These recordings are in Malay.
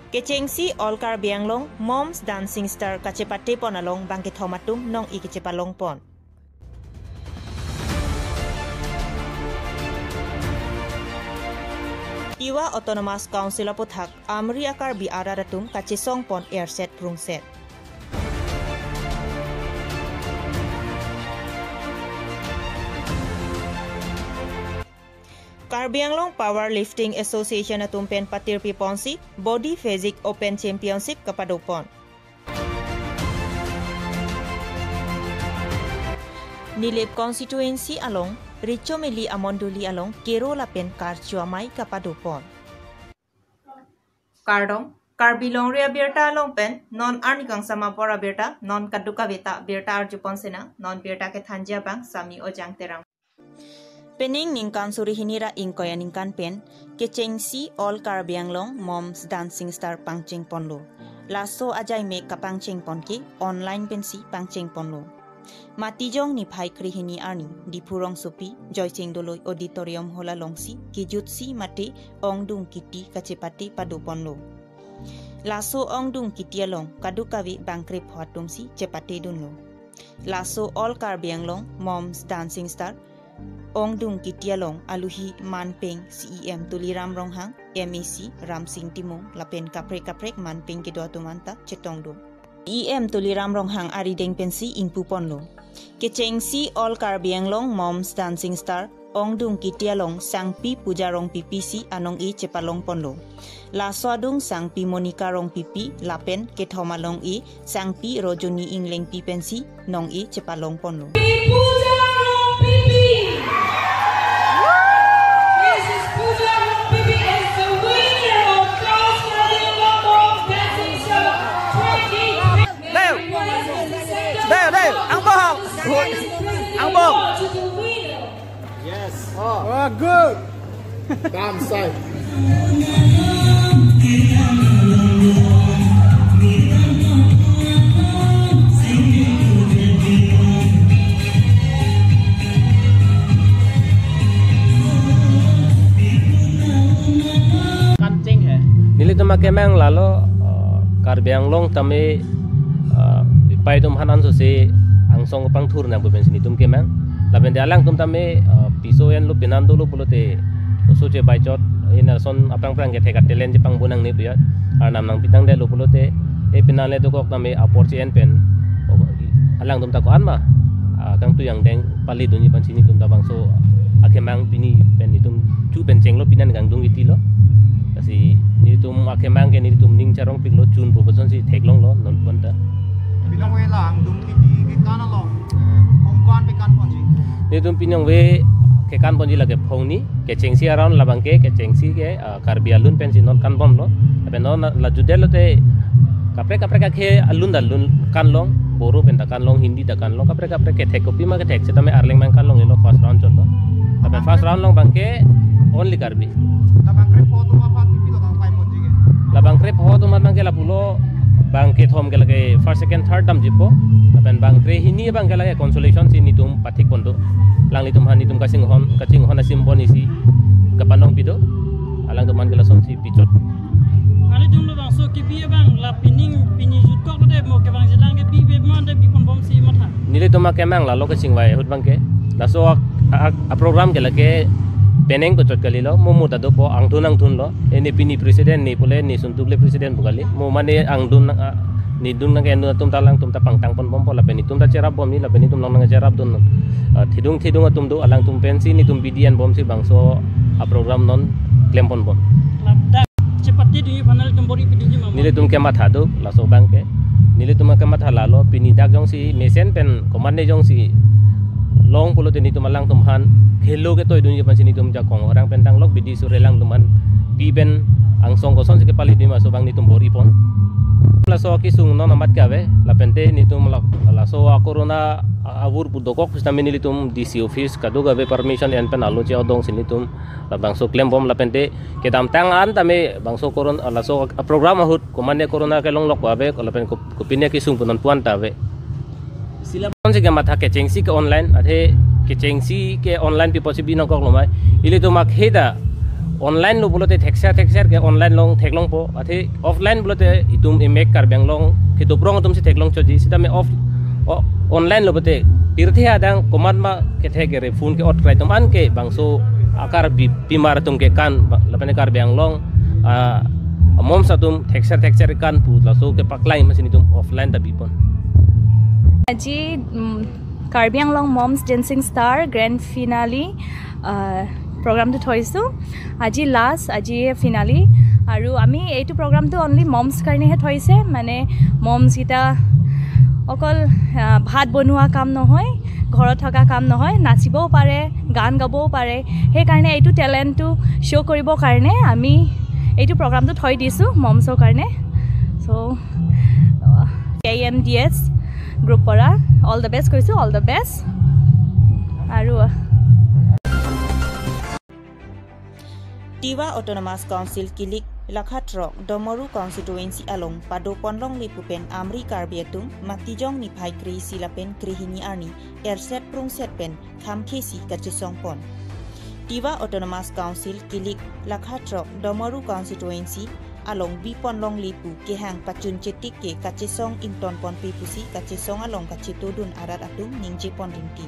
Kecengsi Olkar Bianglong Moms Dancing Star kacepate ponalong bangkit homatum nong ikicepalong pon. Iwa Autonomous Council Puthak Amri Akar Bi Araratum kacesong pon airset rungset. Karbi Anglong Powerlifting Association atumpen patir piponsi Body Physique Open Championship kapadupon. Nilip constituency along Richo Mili Amonduli along Kero Lapen Karchuamai kapadupon. Kardong Karbilong Ria Birta along pen non arnikang sama pora birta non kaduka beta birta arjupon sena non birta ke thanja bang sami ojang terang. Pening ningkan suri hinira ingkoya ningkan pen kecengsi all Karbianglong Moms Dancing Star pangceng ponlo. Laso ajay me kapangceng ponki online pensi pangceng ponlo. Matijong ni phai krihini arni di purong supi joyceng doloy auditorium hola longsi kijutsi mate ongdung kiti kacepati padu ponlo. Laso ongdung kitialong kadukawi bangkrip hoatumsi cepate dunlo. Laso all Karbianglong Moms Dancing Star Ongdung Kitialong Aluhi Manpeng CEM Tuliram Ronghang MEC Ramsing Timong Lapen Kaprek Manpeng Kedua Tumanta Cetongdo EM Tuliram Ronghang Arideng Pensi Ingpuponlo Kecengsi All Karbianglong Moms Dancing Star Ongdung Kitialong Sangpi Pujarong PPC Anong I Cepalong Ponlo Laswadung Sangpi Monika Rong Pipi Lapen Kethomalong I Sangpi Rojoni Ingleng Pi Pensi Nong I Cepalong Ponlo Ang bom. Yes. Oh, good. Damn side. Kancing hai. Nili tu makemang lalu Karbianglong tami pai tum hanan susi angsong pang thur na bupen sini tum kemang laben de alang tum tame piso yan lu pinan dulu pulote usu je baicot ina son apang prang ke theka telen je pang bunang ni piyat ar nam nang pitang de lu pulote e pinan le du kok tame aporchi en pen alang tum ta ko anma kang tu yang deng pali dunyi pan sini tum ta bang so akemang pini pen ni tum chu pen cheng lo pinan gang dung iti lo kasi ni tum akemang ke ni tum ning charong pik lo chun proportion si theklong lo non ponta Bilang we lang dung kiti kan along kongkan pekan ponji. Ni tum pinong we ke kan ponji lage phongni ke chengsi around labang ke chengsi ke Karbialun pensi non kan bom lo ape non la judelo te kapre ka ke alun kan long boru pen kan long hindi da kan long kapre ke thek kopi ma ke thek setame arling mang kan long ilo first round cholo ape first round long bangke only Karbi Labang krep photo ma phat pipi lo kang pai ponji ke. labang krep ho tum bangke la pulo bangke thom ke lage first second third dam jipo apen bangkre hini bangke lage consolation si nitum pathik pondo lang nitum han nitum kaching hon asim bonisi kapanong pido alang tuman gela som si pichot ale jumlo bang so ki bi bang la pini jut kok de mo ke bang jelang ke bi be man de bi pon bom si matha nile tuma kemang la lo kaching wai hut bangke la so a program ke lage peneng ko chot kalilo momu tado po angthun lo eni pini president ni pole ni suntukle president bugali mo mane angdun ni dun na kenu tum talang tum ta pangtang pon bom pola peni tum ta cerap bom ni la peni tum long na cerap dun thidung tum do alang tum pensi ni tum bidian bom si bangso a program non klem pon bom labda cepatnya di panel kembori pidi mama nile tum ke matha do la so bangke nile tum ke matha lalo pini dak jong si mesen pen komande jong si long pulo teni tum alang tum han khelo ke toy dunia pansini tum ja kong orang pentang lok bidi surelang tuman piben angsong koson sike pali dima so bang ni tum bori pon la so kisung non amat kawe la pente ni tum la so corona avur budokok sistem ni tum DC office kadu gawe permission en pen alo che odong sini tum la bang so claim bom la pente ke dam tang an tame bang so corona la so program ahut komane corona ke long lok wabe la pen ko pinne kisung punon puan tawe sila pon se matha ke chengsi ke online athe ke chengsi ke online pi possible no kok lomai ile to mak heda online lo bulote thekser ke online long theklong po ati offline bulote itum emek karbiang long ke doprong tum si theklong choji sida me off online lo bote pirthi adang command ma ke thegere phone ke ot krai tum an ke bangso akar bimar tum ke kan lapane karbiang long mom satum thekser kan pu la so ke paklai masini tum offline da bipon Aji Karbi Anglong Moms Dancing Star Grand Finale program to thoisu aji last aji finale aru ami eitu program to only moms karne he thoise mane moms kita okol bhat bonua kam nohoy ঘৰত থকা কাম নহয় নাচিবও পাৰে গান গাবও পাৰে হে কাৰণে এইটো টেলেন্ট টু শো কৰিব কাৰণে আমি এইটো প্ৰগ্ৰামটো থৈ দিছো মমছৰ কাৰণে সো KMDS গ্ৰুপ পৰা অল দ্য বেষ্ট কৈছো অল দ্য বেষ্ট আৰু Tiwa Autonomous Council Kilik Lakhatrok Domoru Constituency Along Pado Ponlong Lipupen Amri Karbiatum Matijong Nipai Kri Silapen Krihini Arni Erset Prung Setpen Kham Kesi Kachisong Pon Tiwa Autonomous Council Kilik Lakhatrok Domoru Constituency Along Bi Ponlong Lipu Kehang Pachun Chetik Ke Kachisong Imton Pon Pipusi Kachisong Along Kachitudun Arat Atum Ningji Pon Rinti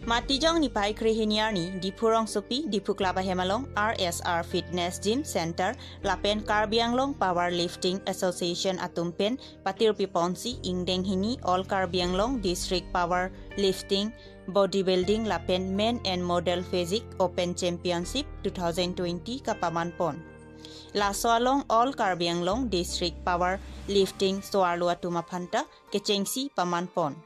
Matijong Nipai Krihiniarni Dipurong Sopi Dipuklaba Hemalong RSR Fitness Gym Center Lapen Karbi Anglong Powerlifting Association Atumpen Patir Piponsi Ingdeng Hini All Karbi Anglong District Powerlifting Bodybuilding Lapen Men and Model Physique Open Championship 2020 Kapaman Pon La Soalong All Karbi Anglong District Powerlifting Soarlo Atumapanta Kechengsi Paman Pon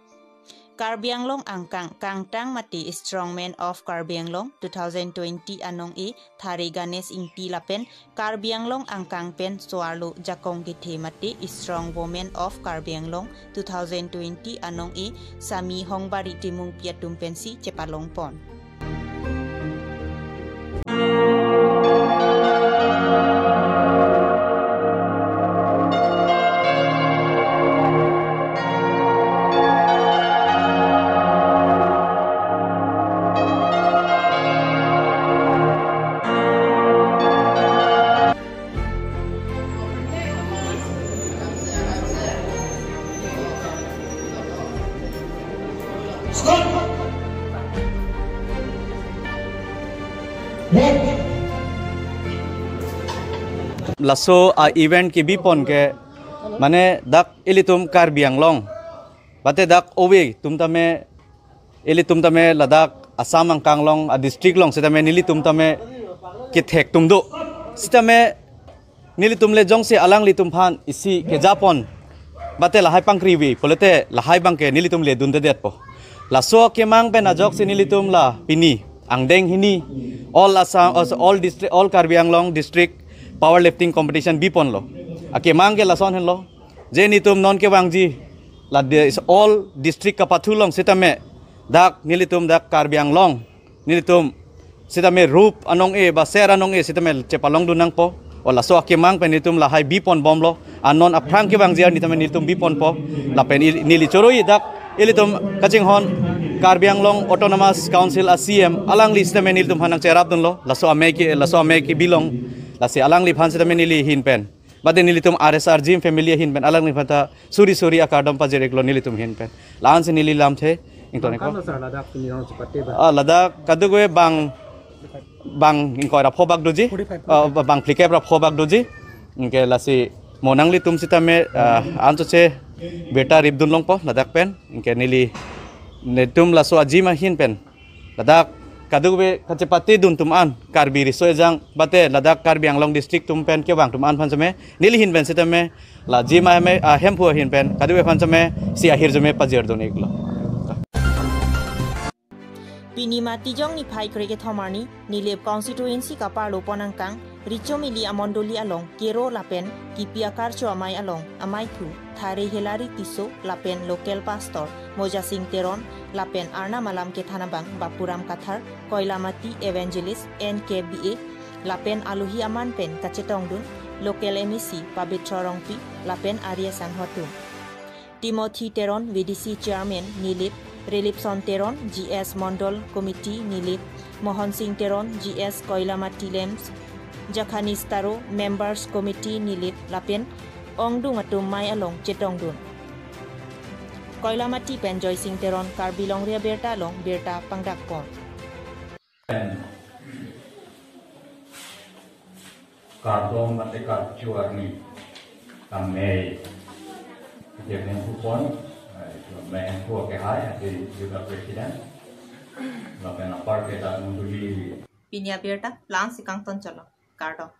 Karbi Anglong Angkang Kangtang Mati Strongman of Karbi Anglong 2020 Anong E Thari Ganes Ingpi Lapen Karbi Anglong Angkang Pen Soarlo Jakong Githe Mati Strong Woman of Karbi Anglong 2020 Anong E Sami Hongbari Timung Piatum Pensi Cepalong Pon laso event ki bipon ke mane dak ilitum Karbi Anglong bate dak owe tum tame ilitum tame ladak Assam Angkanglong a district long setame nilitum tame ki thek tum do sitame nilitum le jong se alang litum phan isi ke japon bate lahai pangkriwi polete lahai bang ke nilitum le dun det po laso ke mang pe na jok se nilitum la pini angdeng hini all Assam all district all Karbi Anglong district powerlifting competition bipon lo ake mangke lason hen lo je nitum non ke wangji la is all district ka pathulong sitame dak nilitum dak Karbi Anglong nilitum sitame rup anong e ba ser anong e sitame chepalong dunang po ola so ake mang pen nitum la hai bipon bomlo anon aprang ke wangji nitame nitum bipon po la pen nili choroi dak ilitum kaching hon Karbi Anglong Autonomous Council ACM alang list me nilitum hanang cherap dun lo la so ameki bilong lasi alang li phan setame nili hin pen bade nilitum RSR Gym Family hin pen alang ni phata suri akadam pa jereklo nilitum hin pen lan se nili lam the ingtone ko ladak kadugoe bang ingko ra phobak doji bang flike ra phobak doji ingke lasi monang litum sitame ancho che beta ribdun long po ladak pen ingke nili netum laso ajima hin pen ladak kadugbe kacepati dun tuman karbi riso ejang bate Ladakh Karbi Anglong district tumpen ke bang tuman phansame nili hin ben setame la jima me hempu hin pen kadugbe phansame si akhir jume pajir don eglo Pinima tijong ni phai krege thomarni nilep constituency ka parlo ponangkang Richomili amondoli along kero lapen kipia karcho amai along amai thu thare helari tiso lapen local pastor moja sing teron lapen arna malam ke thanabang bapuram kathar koilamati evangelist nkba lapen aluhi aman pen kachetongdun local mec pabitra rongpi lapen arya sanhotu Timothy teron vdc chairman nilip Relipson teron gs mondol committee nilip Mohon Singh teron gs koilamati lems Jakhanis Taro Members Committee Nilip Lapen Ongdung atum mai along Chetongdun Koilamati pen Joy Singh Teron Karbi Longria Berta long Berta Pangdakpon Kardong matikat juarni kami jadi kupon main kuah kehai jadi juga presiden Lapen apar kita munduli Pinya Berta Plan Sikang Ton Chalo Cardo